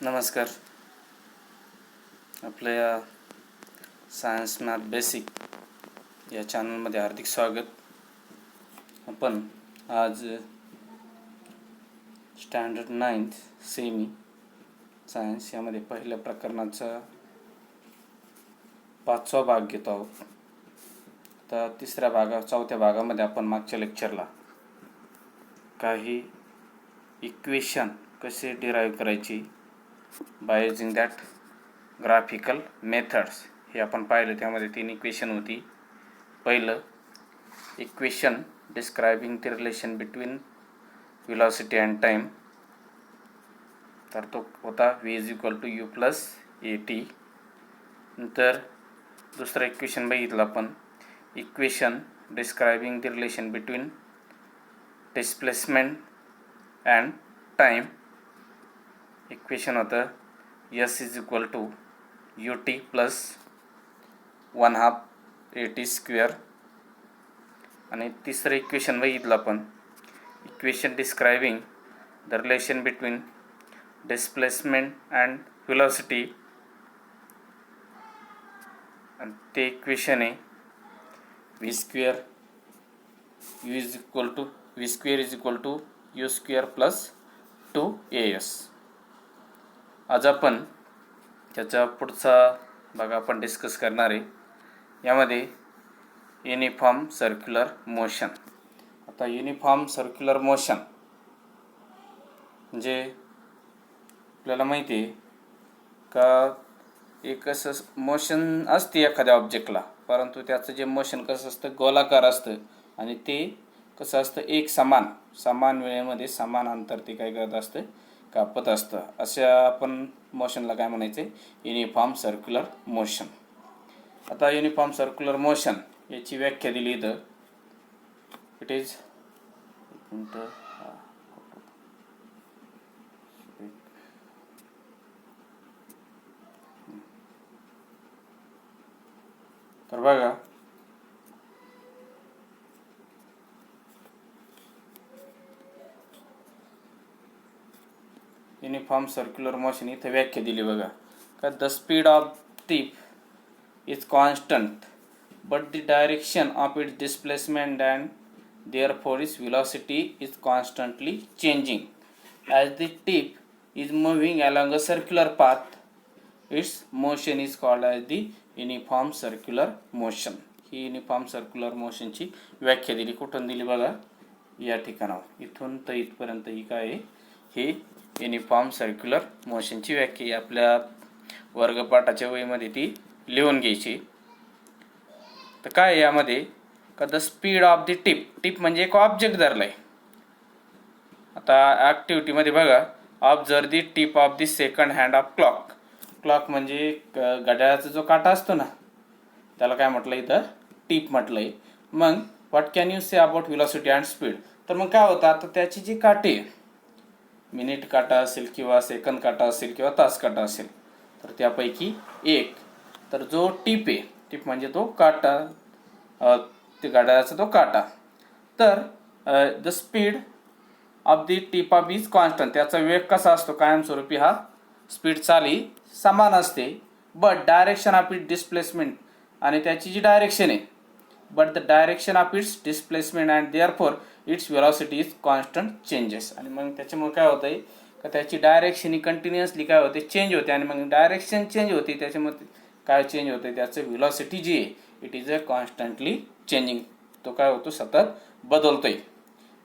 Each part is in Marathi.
नमस्कार. आपल्या सायन्स मॅथ बेसिक या चॅनलमध्ये हार्दिक स्वागत. आपण आज स्टँडर्ड 9th सेमी सायन्स यामध्ये पहिल्या प्रकरणाचा 5वा भाग घेतो आहोत. तर चौथ्या भागामध्ये आपण मागच्या लेक्चरला काही इक्वेशन कसे डिराईव्ह करायची by using that graphical methods हे आपण पाहिलं. त्यामध्ये 3 इक्वेशन होती. पहिलं equation describing the relation between velocity and time, तर तो होता v = u + at. नंतर दुसरं इक्वेशन बघितलं आपण, equation describing the relation between displacement and time. Equation होतं s = ut + 1/2 at². आणि तिसरं इक्वेशन बघितलं आपण, equation describing the relation between displacement and velocity, आणि ते इक्वेशन आहे v² = u² + 2as. आज आपण त्याचा पुढचा भाग आपण डिस्कस करणार आहे. यामध्ये युनिफॉर्म सर्क्युलर मोशन. आता युनिफॉर्म सर्क्युलर मोशन म्हणजे आपल्याला माहिती आहे का एक असं मोशन असते एखाद्या ऑब्जेक्टला, परंतु त्याचं जे मोशन कसं असतं, गोलाकार असतं आणि ते कसं असतं, एक समान वेळेमध्ये समान अंतर ते काय करत असतं, कापत असतं. अशा आपण मोशनला काय म्हणायचं, युनिफॉर्म सर्क्युलर मोशन. आता युनिफॉर्म सर्क्युलर मोशन याची व्याख्या दिली इथं. इट इज तर बघा, युनिफॉर्म सर्क्युलर मोशन इथे व्याख्या दिली बघा का, the speed of tip is constant but the direction of its displacement and therefore its velocity is constantly changing. As the tip is moving along a circular path, its motion is called as the uniform circular motion. ही युनिफॉर्म सर्क्युलर मोशनची व्याख्या दिली. कुठून दिली बघा, या ठिकाणावर, इथून तर इथपर्यंत ही काय आहे, ही युनिफॉर्म सर्क्युलर मोशनची व्याख्या. आपल्या वर्गपाठाच्या वहीमध्ये ती लिहून घ्यायची. तर काय यामध्ये का, the speed of the tip म्हणजे एक ऑब्जेक्ट धरलाय. आता ॲक्टिव्हिटीमध्ये बघा, observe the tip of the second hand of clock म्हणजे घड्याळाचा जो काटा असतो ना, त्याला काय म्हटलं इथं, टिप म्हटलंय. मग what can you say about velocity and speed. तर मग काय होतं, आता त्याची जी काटे, मिनिट काटा असेल किंवा सेकंद काटा असेल किंवा तास काटा असेल, तर त्यापैकी एक, तर जो टिप आहे, टिप म्हणजे तो काटा, ते घड्याळाचा तो काटा, तर the speed of the tip of is constant. त्याचा वेग कसा असतो, कायमस्वरूपी हा स्पीड चाली समान असते. But direction of it displacement, आणि त्याची जी डायरेक्शन आहे, but the direction of its displacement and therefore it's velocity is constant changes. आणि मग त्याच्यामुळे काय होतंय का, त्याची डायरेक्शन ही कंटिन्युअसली काय होते, चेंज होते. आणि मग डायरेक्शन चेंज होते, त्याच्यामध्ये काय चेंज होते, त्याचं व्हेलॉसिटी जी आहे, it is a constantly changing. तो काय होतो, सतत बदलतोय.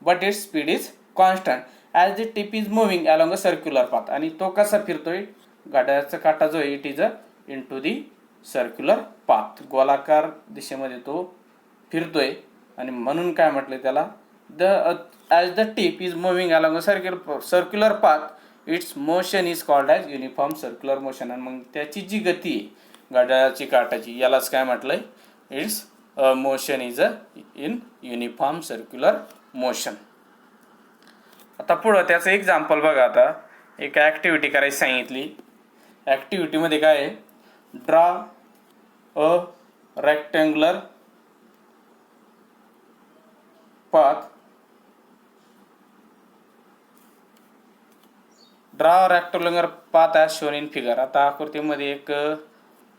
But its speed is constant as the tip is moving along a circular path. आणि तो कसा फिरतोय, घड्याळाचा काटा जो आहे, it is a into the circular path, गोलाकार दिशेमध्ये तो फिरतोय. आणि म्हणून काय म्हटलंय त्याला, as the tip is moving along a circular path, its motion is called as uniform circular motion. आणि मग त्याची जी गती आहे घड्याळाची काटाची, यालाच काय म्हटलंय, it's motion is in uniform circular motion. आता पुढं त्याचं एक्झाम्पल बघा. आता एक ॲक्टिव्हिटी करायची सांगितली. ॲक्टिव्हिटीमध्ये काय आहे, draw a rectangular path draw rectangular path as shown in figure. आता आकृतीमध्ये एक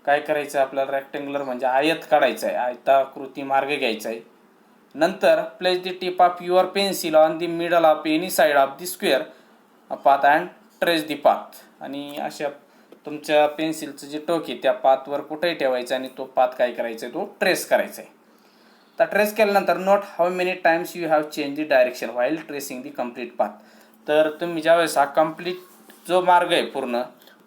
काय करायचं आपल्याला, रेक्टँग्युलर म्हणजे आयत काढायचं आहे, आयताकृती मार्ग घ्यायचा आहे. नंतर place the tip of your pencil on the middle of any side of the square path and trace the path. आणि अशा तुमच्या पेन्सिलचं जे टोक आहे त्या पाथवर कुठेही ठेवायचं आणि तो पाथ काय करायचा आहे, तो ट्रेस करायचा आहे. तर ट्रेस केल्यानंतर note how many times you have change the direction while tracing the complete path. तर तुम्ही ज्यावेळेस हा कम्प्लीट जो मार्ग आहे पूर्ण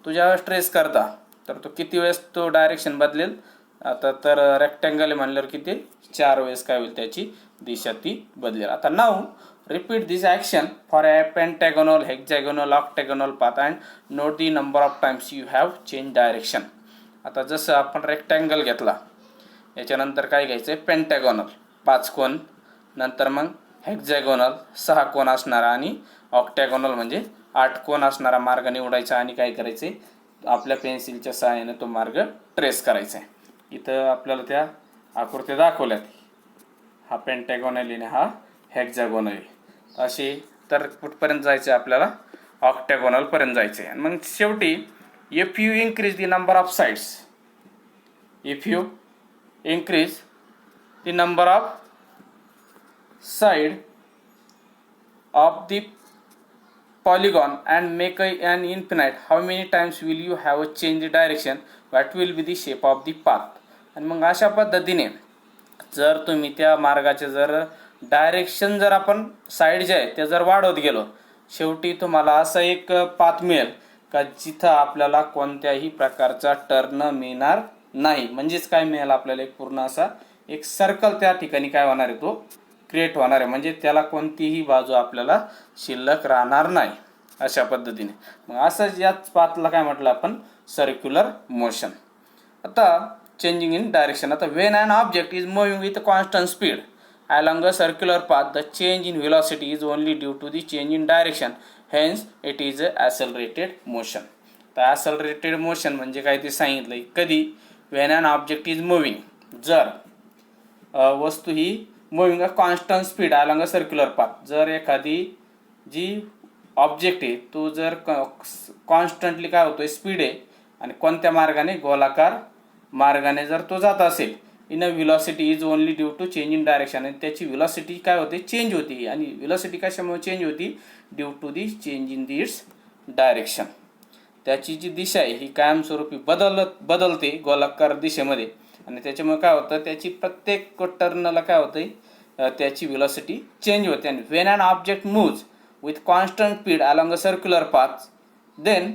तो ज्यावेळेस ट्रेस करता तर तो किती वेळेस तो डायरेक्शन बदलेल. आता तर रेक्टँगल म्हणल्यावर किती 4 वेळेस काय होईल त्याची दिशा ती बदलेल. आता now repeat this action for a pentagonal, hexagonal, octagonal path and note the number of times you have change direction. आता जसं आपण रेक्टँगल घेतला याच्यानंतर काय घ्यायचं आहे, पेंटॅगोनल 5 कोन, नंतर मग हेक्झॅगोनल 6 कोन असणारा आणि ऑक्टॅगोनल म्हणजे 8 कोन असणारा मार्ग निवडायचा आणि काय करायचे आपल्या पेन्सिलच्या सहाय्याने तो मार्ग ट्रेस करायचा आहे. इथं आपल्याला त्या आकृत्या दाखवल्यात, हा पेंटॅगोनल आहे हा हेक्झॅगोनल आहे. असे तर कुठपर्यंत जायचं आहे आपल्याला, ऑक्टॅगोनलपर्यंत जायचं आहे. मग शेवटी if you increase the number of sides, if you increase the number of side of the polygon and make an infinite, how many times will you have a change the direction, what will be the shape of the path. आणि मग अशा पद्धतीने जर तुम्ही त्या मार्गाचे जर डायरेक्शन जर आपण साईड जे आहे ते जर वाढवत गेलो, शेवटी तुम्हाला असं एक पाथ मिळेल का जिथं आपल्याला कोणत्याही प्रकारचा टर्न मिळणार नाही. म्हणजेच काय मिळेल आपल्याला, एक पूर्ण असा एक सर्कल त्या ठिकाणी काय होणार आहे तो क्रिएट होणार आहे. म्हणजे त्याला कोणतीही बाजू आपल्याला शिल्लक राहणार नाही अशा पद्धतीने. मग असं याच पाथला काय म्हटलं आपण, सर्क्युलर मोशन. आता चेंजिंग इन डायरेक्शन. आता when an object is moving with constant speed along a circular path, the change in velocity is only due to the change in direction, hence it is a accelerated motion. तर accelerated motion म्हणजे काय ते सांगितलंय, कधी when an object is moving, जर वस्तू ही moving a constant speed along a circular path, जर एखादी जी ऑब्जेक्ट आहे तो जर कॉन्स्टंटली काय होतोय स्पीड आहे आणि कोणत्या मार्गाने, गोलाकार मार्गाने जर तो जात असेल, in a velocity is only due to change in direction. आणि त्याची व्हेलॉसिटी काय होते, चेंज होती. आणि व्हेलॉसिटी कशामुळे चेंज होती, due to the change in the its direction. त्याची जी दिशा आहे ही कायमस्वरूपी बदलते गोलाकार दिशेमध्ये आणि त्याच्यामुळे काय होतं, त्याची प्रत्येक टर्नला काय होतंय, त्याची व्हेलॉसिटी चेंज होते. आणि when an object moves with constant speed along a circular path, then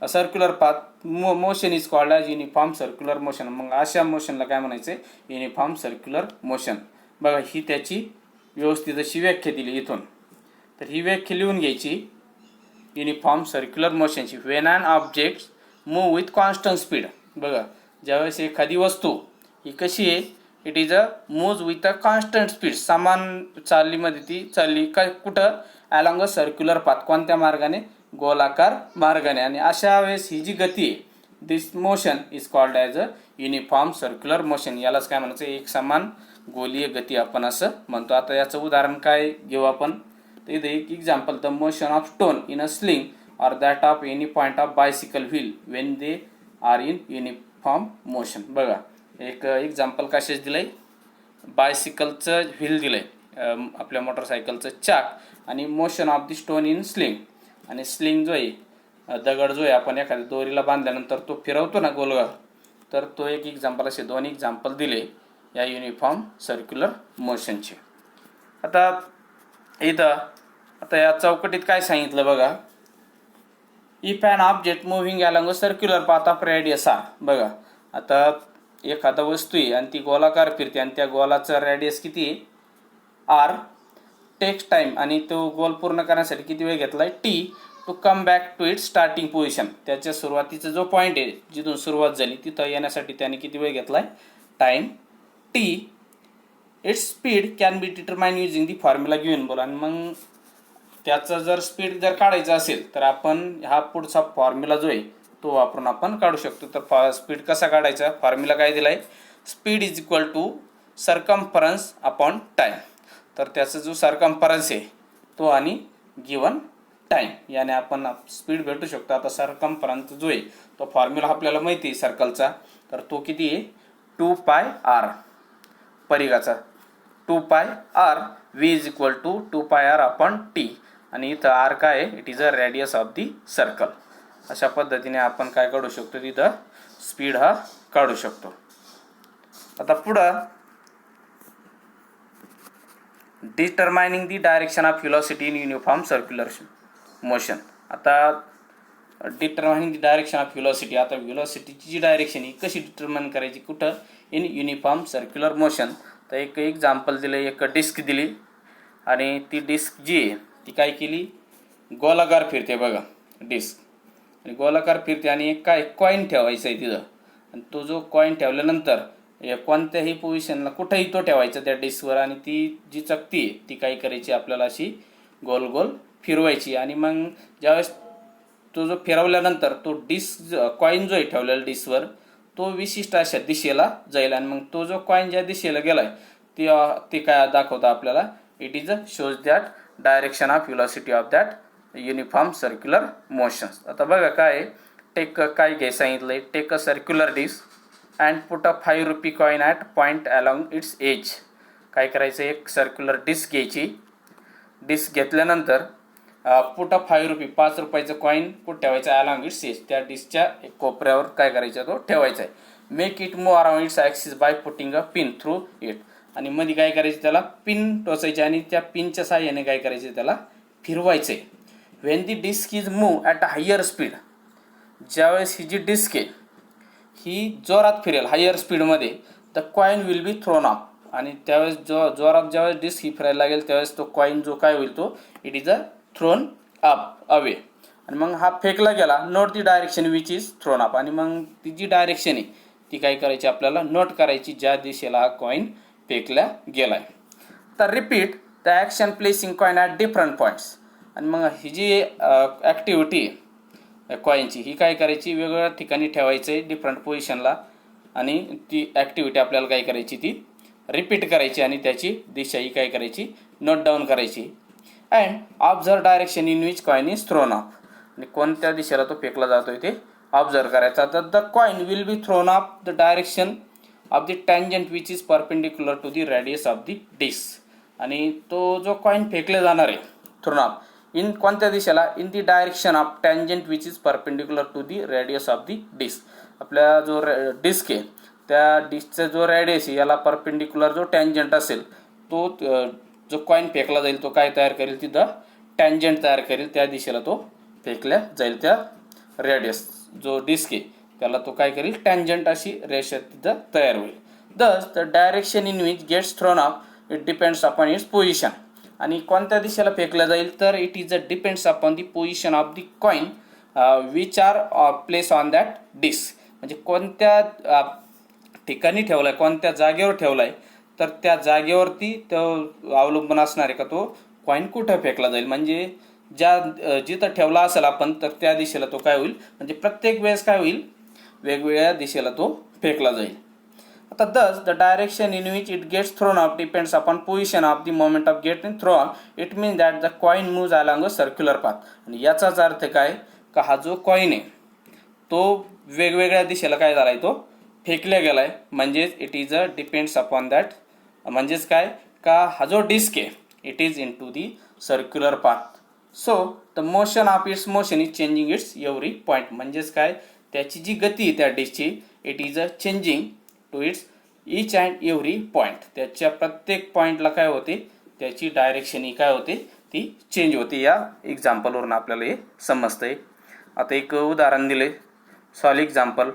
a circular path motion is called as uniform circular motion. मग अशा मोशनला काय म्हणायचं, युनिफॉर्म सर्क्युलर मोशन. बघा ही त्याची व्यवस्थित अशी व्याख्या दिली इथून. तर ही व्याख्या लिहून घ्यायची युनिफॉर्म सर्क्युलर मोशनची. When an object move with constant speed. बघा ज्यावेळेस एखादी वस्तू ही कशी आहे, it is a moves with a constant speed, समान चालीमध्ये ती चालली काय कुठं, अलॉंग अ सर्क्युलर पाथ, कोणत्या मार्गाने, गोलाकार मार्गाने. आणि अशा वेळेस ही जी गती आहे, this motion is called as a uniform circular motion. यालाच काय म्हणायचं, एक समान गोलीय गती आपण असं म्हणतो. आता याचं उदाहरण काय घेऊ आपण, तर इथे एक example, the motion of stone in a sling or that of any point of bicycle wheel when they are in uniform motion. बघा एक एक्झाम्पल कशाच दिलंय, बायसिकलचं व्हील दिलंय, आपल्या मोटरसायकलचं चाक, आणि motion of the stone in sling. आणि स्लिंग जो आहे दगड जो आहे आपण एखाद्या दोरीला बांधल्यानंतर तो फिरवतो ना गोलगार, तर तो एक एक्झाम्पल, असे 2 एक्झाम्पल दिले या युनिफॉर्म सर्क्युलर मोशनचे. आता इथं आता या चौकटीत काय सांगितलं बघा, if an object moving along a circular path of radius R. बघा आता एखादा वस्तू आहे आणि ती गोलाकार फिरते आणि त्या गोलाचा रेडियस किती आहे, आर, टेक्स टाइम, आणि तो गोल पूर्ण करण्यासाठी किती वेळ घेतलाय, T, to come back to its starting position. त्याच्या सुरुवातीचा जो पॉईंट आहे जिथून सुरुवात झाली तिथं येण्यासाठी त्याने किती वेळ घेतलाय, time, T. Its speed can be determine using the formula given. बोला. आणि मग त्याचा जर स्पीड जर काढायचा असेल तर आपण हा पुढचा फॉर्म्युला जो आहे तो वापरून आपण काढू शकतो. तर स्पीड कसा काढायचा, फॉर्म्युला काय दिलाय, speed is equal to circumference upon time. तर त्याचा जो सर्कम्फरन्स आहे तो आणि गिवन टाइम, याने आपण स्पीड भेटू शकतो. आता सरकमफरन्स जो आहे तो फॉर्म्युला आपल्याला माहिती आहे सर्कलचा, तर तो किती आहे 2πr परिघाचा 2πr v is equal to 2πr upon t, आणि इथं r काय आहे, it is a radius of the circle. अशा पद्धतीने आपण काय काढू शकतो, तिथं स्पीड हा काढू शकतो. आता पुढं determining the direction of velocity in uniform circular motion. आता determining the direction of velocity, आता व्हेलॉसिटीची जी डायरेक्शन ही कशी डिटरमाइन करायची, कुठं, इन युनिफॉर्म सर्क्युलर मोशन. तर एक एक्झाम्पल दिलं, एक डिस्क दिली आणि ती डिस्क जी आहे ती काय केली, गोलाकार फिरते बघा डिस्क, आणि गोलाकार फिरते आणि एक काय कॉईन ठेवायचं आहे तिथं, आणि तो जो कॉईन ठेवल्यानंतर कोणत्याही पोझिशनला कुठेही तो ठेवायचा त्या डिस्कवर, आणि ती जी चकती आहे ती काय करायची, आपल्याला अशी गोल गोल फिरवायची. आणि मग ज्यावेळेस तो जो फिरवल्यानंतर तो डिस्क कॉईन जो आहे ठेवलेला डिस्कवर तो विशिष्ट अशा दिशेला जाईल, आणि मग तो जो कॉईन ज्या दिशेला गेलाय ते काय दाखवतं आपल्याला, it is shows that direction of velocity of that uniform circular motions. आता बघा काय काय घ्यायचं सांगितलंय, take a circular disc and put a 5 rupee coin at point along its edge. काय करायचं, एक सर्क्युलर डिस्क घ्यायची, डिस्क घेतल्यानंतर पुट अ 5 रुपी 5 रुपयाचं कॉईन कुठं ठेवायचं, अलॉंग इट्स एज, त्या डिस्कच्या एक कोपऱ्यावर काय करायचं, तो ठेवायचा आहे. Make it move around its axis by putting a pin through it, आणि मध्ये काय करायचं, त्याला पिन टोचायचे आणि त्या पिनच्या साहाय्याने काय करायचं, त्याला फिरवायचे. When the disc is move at a higher speed, ज्यावेळेस ही जी डिस्क आहे ही जोरात फिरेल हायर स्पीडमध्ये, the coin will be thrown up, आणि त्यावेळेस जोरात ज्यावेळेस डिस्क ही फिरायला लागेल त्यावेळेस तो कॉईन जो काय होईल, तो it is a throne up away, आणि मग हा फेकला गेला. Note the direction which is throne up, आणि मग ती जी डायरेक्शन आहे ती काय करायची, आपल्याला नोट करायची, ज्या दिशेला हा कॉईन फेकला गेलाय. तर repeat the action placing coin at different points, आणि मग ही जी ॲक्टिव्हिटी कॉईनची ही काय करायची, वेगवेगळ्या ठिकाणी ठेवायचं आहे डिफरंट पोझिशनला, आणि ती ॲक्टिव्हिटी आपल्याला काय करायची, ती रिपीट करायची, आणि त्याची दिशा ही काय करायची, नोट डाऊन करायची. And observe direction in which coin is throne up, आणि कोणत्या दिशेला तो फेकला जातोय ते ऑब्झर्व करायचा. तर the coin will be thrown up the direction of the tangent which is perpendicular to the radius of the disc, आणि तो जो कॉईन फेकले जाणार आहे थ्रोन अप इन कोणत्या दिशेला, in the direction of tangent which is perpendicular to the radius of the disc. आपल्या जो डिस्क आहे त्या डिस्कचा जो रेडियस आहे याला परपेंडिक्युलर जो टँजंट असेल तो जो कॉईन फेकला जाईल तो काय तयार करेल, तिथं टँजंट तयार करेल, त्या दिशेला तो फेकल्या जाईल. त्या रेडियस जो डिस्क आहे त्याला तो काय करेल, टँजंट अशी रेषा तिथं तयार होईल. Thus the direction in which gets thrown up it depends upon its position, आणि कोणत्या दिशेला फेकला जाईल तर it is a depends upon the position of the coin which are place on that disc, म्हणजे कोणत्या ठिकाणी ठेवलाय, कोणत्या जागेवर ठेवलाय, तर त्या जागेवरती तो अवलंबून असणार आहे का तो कॉईन कुठं फेकला जाईल. म्हणजे जिथं ठेवला असेल आपण तर त्या दिशेला तो काय होईल, म्हणजे प्रत्येक वेळेस काय होईल, वेगवेगळ्या दिशेला तो फेकला जाईल. आता thus the direction in which it gets thrown up depends upon position of the moment of getting thrown. It means that the coin moves along a circular path. आणि याचाच अर्थ काय का हा जो कॉइन आहे तो वेगवेगळ्या दिशेला काय झालाय, तो फेकला गेलाय, म्हणजेच it is a depends upon that, म्हणजेच काय का हा जो डिस्क आहे it is into the circular path. So the motion of its motion is changing its every point, म्हणजेच काय त्याची जी गती आहे त्या डिस्कची it is a changing to its each and every point, त्याच्या प्रत्येक पॉईंटला काय होते, त्याची डायरेक्शन ही काय होते, ती चेंज होते. या एक्झाम्पलवरून आपल्याला हे समजतंय. आता एक उदाहरण दिले, सॉल्व एक्झाम्पल.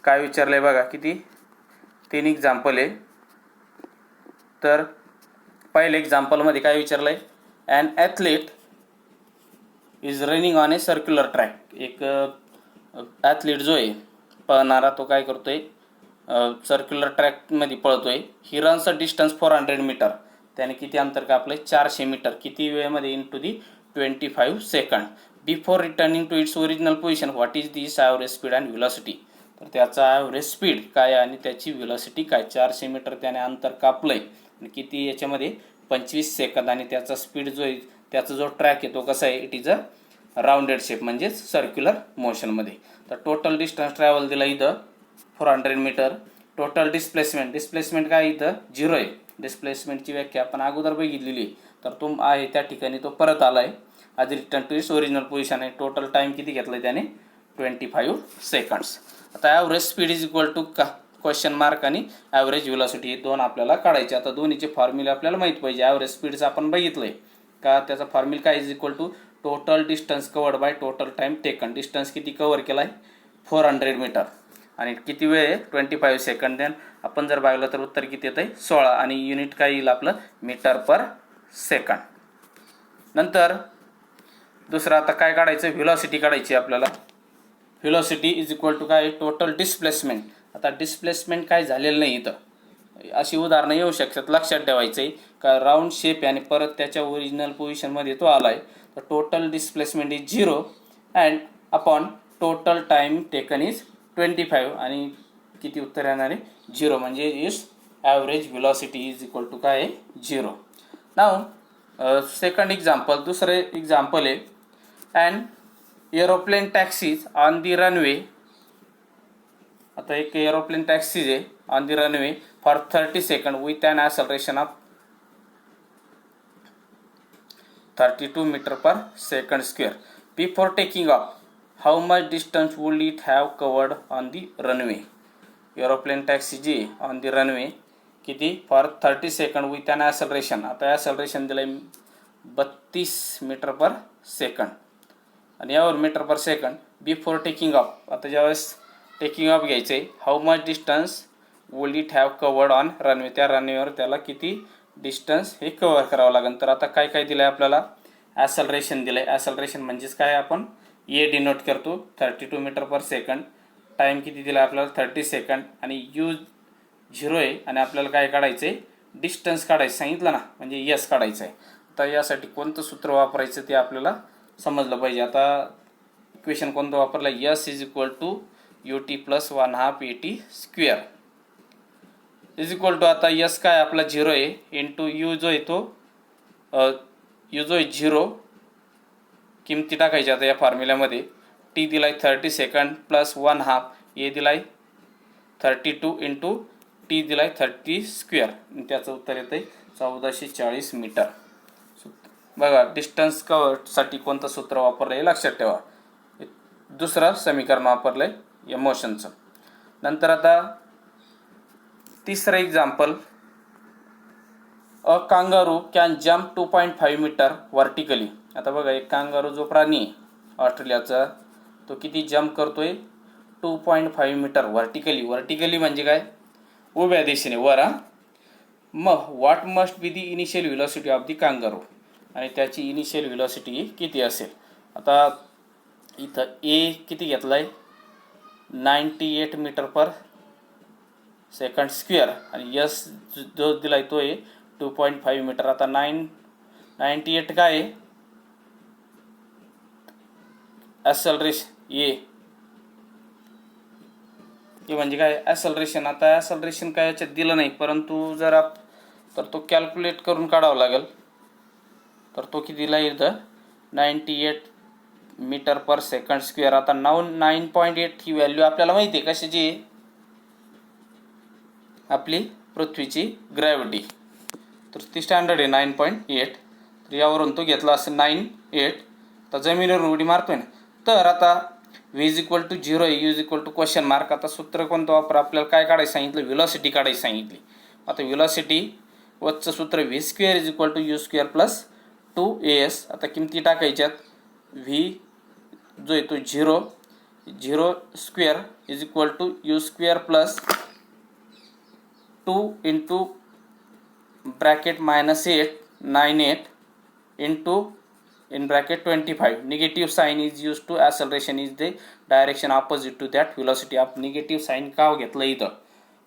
काय विचारलंय बघा, किती 3 एक्झाम्पल आहे. तर पहिल्या एक्झाम्पलमध्ये काय विचारलंय, an athlete is running on a circular track. एक ॲथलीट जो आहे पळणारा तो काय करतोय, सर्क्युलर ट्रॅकमध्ये पळतोय. He runs a distance 400 metre, त्याने किती अंतर कापलंय 400 मीटर, किती वेळेमध्ये, into the 25 second. Before returning to its original position what is this average speed and velocity. तर त्याचा ॲव्हरेज स्पीड काय आणि त्याची व्हेलॉसिटी काय. 400 मीटर त्याने अंतर कापलंय आणि किती याच्यामध्ये 25 सेकंद, आणि त्याचा स्पीड जो आहे त्याचा जो ट्रॅक आहे तो कसा आहे, it is a rounded shape म्हणजेच सर्क्युलर मोशनमध्ये. तर टोटल डिस्टन्स ट्रॅव्हल दिला इथं 400 मीटर. टोटल डिस्प्लेसमेंट काय इथं 0 आहे. डिस्प्लेसमेंटची व्याख्या आपण अगोदर बघितलेली, तर तो आहे त्या ठिकाणी तो परत आला आहे, आज return to its original position आहे. टोटल टाईम किती घेतला आहे त्याने, 25 सेकंड्स. आता average speed is equal to question mark आणि ॲव्हरेज व्हेलॉसिटी, हे दोन आपल्याला काढायचे. आता दोन्हीचे फॉर्म्युले आपल्याला माहीत पाहिजे. ॲव्हरेज स्पीडचं आपण बघितलं आहे का, त्याचा फॉर्म्युला काय is equal to total distance covered by total time taken. Distance किती कवर केला आहे, 400 मीटर, आणि किती वेळ आहे, 25 सेकंड. देन आपण जर बघलं तर उत्तर किती येतं आहे, 16, आणि युनिट काय येईल आपलं, मीटर पर सेकंड. नंतर दुसरं आता काय काढायचं, व्हेलॉसिटी काढायची आपल्याला. व्हेलॉसिटी इज इक्वल टू काय, टोटल डिस्प्लेसमेंट. आता डिस्प्लेसमेंट काय झालेलं नाही इथं, अशी उदाहरणं येऊ शकतात. लक्षात ठेवायचं आहे का राऊंड शेप आणि परत त्याच्या ओरिजिनल पोझिशनमध्ये तो आला आहे. तर total displacement is 0 and upon total time taken is 25, आणि किती उत्तर येणार आहे, 0, म्हणजे is average velocity is equal to काय आहे, 0. नाव सेकंड एक्झाम्पल, दुसरे एक्झाम्पल आहे, and aeroplane taxies on the runway. आता एक एरोप्लेन टॅक्सीज आहे on the runway for 30 second with an acceleration of 32 metre per second square. Before taking off how much distance would it have covered on the runway. Aeroplane taxi जी ऑन दी रनवे किती, for 30 second with an acceleration. आता ॲक्सलरेशन दिलं आहे 32 मीटर पर सेकंड, आणि यावर metre per second. Before taking off, आता ज्यावेळेस टेकिंग ऑफ घ्यायचं आहे, how much distance would it have covered on runway. त्या रनवेवर त्याला किती डिस्टन्स हे कवर करावं लागेल. तर आता काय काय दिलं आहे आपल्याला, ॲक्सलरेशन दिलं आहे. ॲक्सलरेशन म्हणजेच काय, आपण ए डिनोट करतो, 32 मीटर पर सेकंड. टाईम किती दिला आपल्याला, 30 सेकंड, आणि यू 0 आहे, आणि आपल्याला काय काढायचं आहे, डिस्टन्स काढायचं सांगितलं ना, म्हणजे यस काढायचं आहे. तर यासाठी कोणतं सूत्र वापरायचं ते आपल्याला समजलं पाहिजे. आता इक्वेशन कोणतं वापरलं, s is equal to UT plus 1/2 AT square is equal to, आता यस काय आपला 0 आहे, इंटू यू जो आहे तो यू जो आहे 0, किमती टाकायची आता या फॉर्म्युल्यामध्ये. टी दिलाय 30 सेकंड प्लस 1/2, ए दिलाय 32 इंटू टी दिलाय 30 स्क्वेअर, त्याचं उत्तर येतं आहे 1440 मीटर. बघा डिस्टन्स कवर्डसाठी कोणतं सूत्र वापरलं आहे लक्षात ठेवा. दुसरं समीकरण वापरलं आहे या मोशनचं. नंतर आता तिसरं एक्झाम्पल, a kangaroo can jump 2.5 metre vertically. आता बघा एक कांगारू जो प्राणी आहे ऑस्ट्रेलियाचा, तो किती जम्प करतोय, 2.5 मीटर व्हर्टिकली. व्हर्टिकली म्हणजे काय, उभ्या दिशेने वर. मग what must be the initial velocity of the kangaroo, आणि त्याची इनिशियल व्हेलॉसिटी किती असेल. आता इथं ए किती घेतला आहे, 98 मीटर पर सेकंड स्क्वेअर, आणि यस जो दिला आहे तो आहे 2.5 मीटर. आता 98 काय आहे, ॲक्सलरेशन ए म्हणजे काय, ॲक्सलरेशन. आता ॲक्सलरेशन काय याच्यात दिलं नाही, परंतु जर तर तो कॅल्क्युलेट करून काढावा लागेल. तर तो किती दिला इथं, 98 मीटर पर सेकंड स्क्वेअर. आता 9.8 ही व्हॅल्यू आपल्याला माहिती आहे कशाची, आपली पृथ्वीची ग्रॅव्हिटी. तर ती स्टँडर्ड आहे 9.8. तर यावरून तो घेतला असेल 9.8. तर जमिनीवर उडी मारतोय ना. तर आता व्ही इज इक्वल टू 0 आहे, u is equal to question mark. आता सूत्र कोणतं वापर, आपल्याला काय काढायचं सांगितलं, व्हेलॉसिटी काढायची सांगितली. आता व्हेलॉसिटी वरचं सूत्र v square is equal to u square plus 2as. आता किमती टाकायच्यात, व्ही जो आहे तो 0 square is equal to u square plus 2 into bracket -8 98 इंटू in bracket 25. Negative sign is used to acceleration is the direction opposite to that velocity of. Negative sign का घेतलं इथं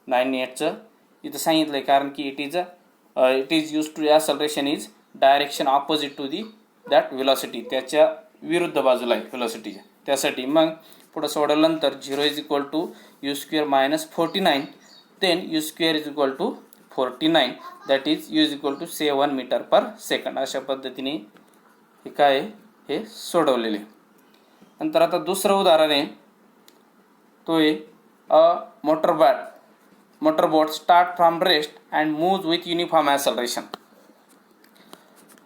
98चं इथं सांगितलं आहे, कारण की it is used to acceleration is direction opposite to the that velocity, त्याच्या विरुद्ध बाजूला आहे व्हेलॉसिटीच्या. त्यासाठी मग पुढं सोडवल्यानंतर 0 is equal to u square minus 49, then u square is equal to 49, that is u is equal to 7 metre per second. अशा पद्धतीने हे काय आहे, हे सोडवलेले. नंतर आता दुसरं उदाहरण आहे, तो आहे motorboat start from rest and moves with uniform acceleration.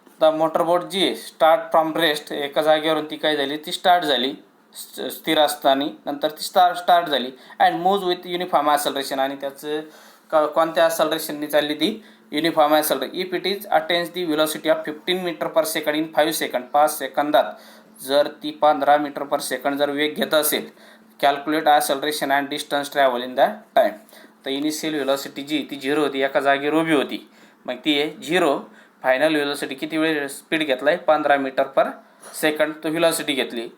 आता मोटरबोट जी आहे स्टार्ट फ्रॉम रेस्ट, एका जागेवरून ती काय झाली, ती स्टार्ट झाली स्थिर असताना, नंतर ती स्टार्ट झाली and moves with uniform acceleration, आणि त्याचं कोणत्या ॲक्सलरेशननी चालली ती, uniform acceleration. If it is attains the velocity of 15 metre per second in 5 second, 5 सेकंदात जर ती 15 मीटर पर सेकंड जर वेग घेत असेल, calculate acceleration and distance travel in that time. तर इनिशियल व्हेलॉसिटी जी ती 0 होती, एका जागेवर उभी होती, मग ती आहे 0. फायनल व्हेलॉसिटी किती वेळ स्पीड घेतला आहे, 15 मीटर पर सेकंड तो व्हेलॉसिटी घेतली.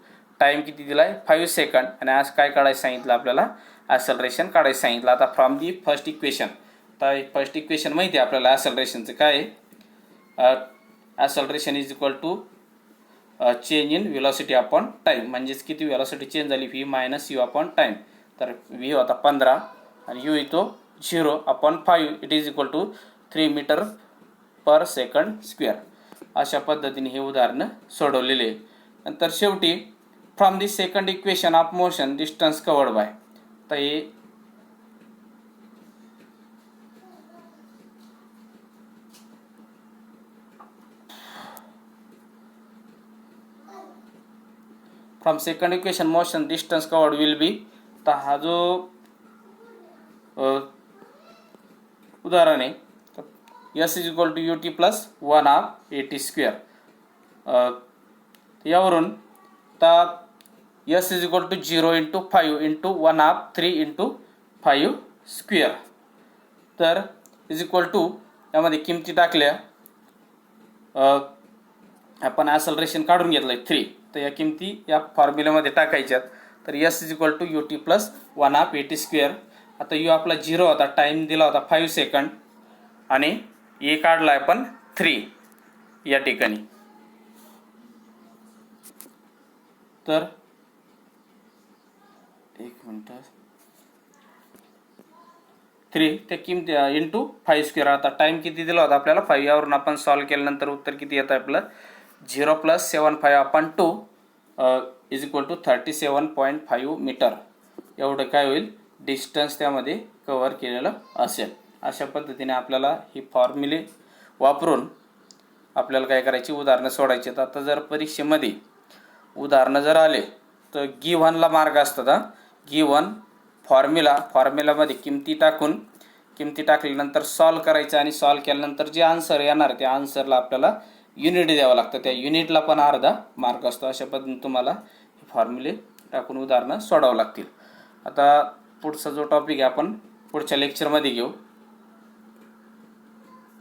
टाईम किती दिला आहे, 5 सेकंड. आणि आज काय काढायचं सांगितलं आपल्याला, ॲक्सलरेशन काढायचं सांगितलं. आता फ्रॉम दी फर्स्ट इक्वेशन, तर फर्स्ट इक्वेशन माहिती आहे आपल्याला ॲक्सलरेशनचं काय आहे, acceleration is equal to change in velocity upon time, म्हणजेच किती व्हेलॉसिटी चेंज झाली, V minus U upon time. तर व्ही होता 15 आणि यू येतो 0 upon 5, it is equal to 3 metre per second square. अशा पद्धतीने हे उदाहरणं सोडवलेले. नंतर शेवटी from the second equation of motion distance covered bye, तर हे from second equation motion distance covered will be, तर हा जो उदाहरण आहे, S is equal to UT plus 1/8 square. यावरून तर S is equal to 0 × 5 × 1/3 × 5 square. तर इज इक्वल टू यामध्ये किमती टाकल्या, आपण ॲक्सलरेशन काढून घेतलं आहे 3, तर या किमती या फॉर्म्युल्यामध्ये टाकायच्यात. तर S is equal to UT plus 1/8 square. आता यू आपला 0 होता, टाईम दिला होता 5 सेकंड, आणि ए काढला आपण 3 या ठिकाणी. तर एक मिनिट, 3 त्या किमती इंटू 5 स्क्वेअर. आता टाईम किती दिला होता आपल्याला 5, यावरून आपण सॉल्व केल्यानंतर उत्तर किती येतं आपलं, 0 + 7/5/2 इज इक्वल टू 37.5 मीटर. एवढं काय होईल, डिस्टन्स त्यामध्ये कव्हर केलेलं असेल. अशा पद्धतीने आपल्याला ही फॉर्म्युले वापरून आपल्याला काय करायची, उदाहरणं सोडायची. आता जर परीक्षेमध्ये उदाहरणं जर आले तर गिव्हनला मार्क असतात. गिव्हन फॉर्म्युलामध्ये किमती टाकल्यानंतर सॉल्व करायचं, आणि सॉल्व केल्यानंतर जे आन्सर येणार त्या आन्सरला आपल्याला युनिट द्यावं लागतं, त्या युनिटला पण अर्धा मार्क असतो. अशा पद्धतीने तुम्हाला फॉर्म्युले टाकून उदाहरणं सोडावं लागतील. आता पुढचा जो टॉपिक आहे आपण पुढच्या लेक्चरमध्ये घेऊ,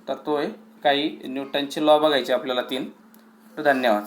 तर तो आहे काही न्यूटनचे लॉ बघायचे आपल्याला 3. धन्यवाद.